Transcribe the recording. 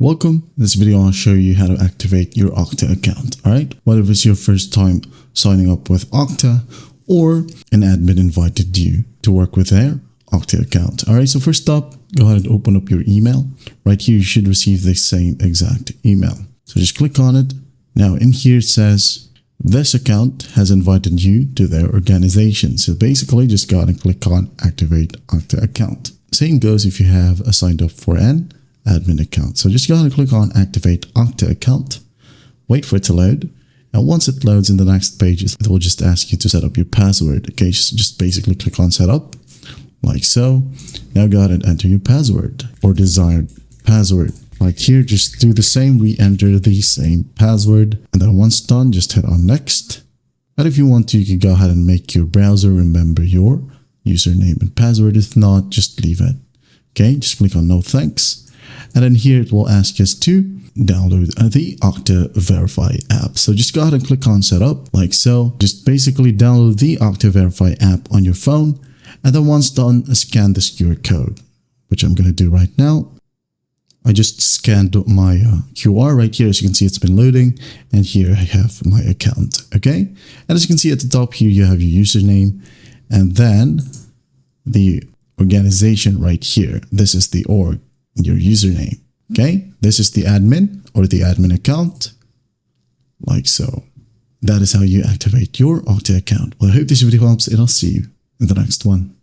Welcome. In this video, I'll show you how to activate your Okta account. Alright, whether it's your first time signing up with Okta or an admin invited you to work with their Okta account. Alright, so first up, go ahead and open up your email. Right here, you should receive the same exact email. So just click on it. Now in here, it says, this account has invited you to their organization. So basically, just go ahead and click on Activate Okta Account. Same goes if you have signed up for an admin account. So just go ahead and click on Activate Okta Account. Wait for it to load. And once it loads in the next page, it will just ask you to set up your password. Okay, just basically click on Setup, like so. Now go ahead and enter your password or desired password. Like here, just do the same, re-enter the same password. And then once done, just hit on Next. And if you want to, you can go ahead and make your browser remember your username and password. If not, just leave it. Okay, just click on No Thanks. And then here it will ask us to download the Okta Verify app. So just go ahead and click on Setup, like so. Just basically download the Okta Verify app on your phone. And then once done, scan this QR code, which I'm going to do right now. I just scanned my QR right here. As you can see, it's been loading. And here I have my account, okay? And as you can see at the top here, you have your username. And then the organization right here. This is the org, your username, okay? This is the admin or the admin account, like so. That is how you activate your Okta account. Well, I hope this video helps and I'll see you in the next one.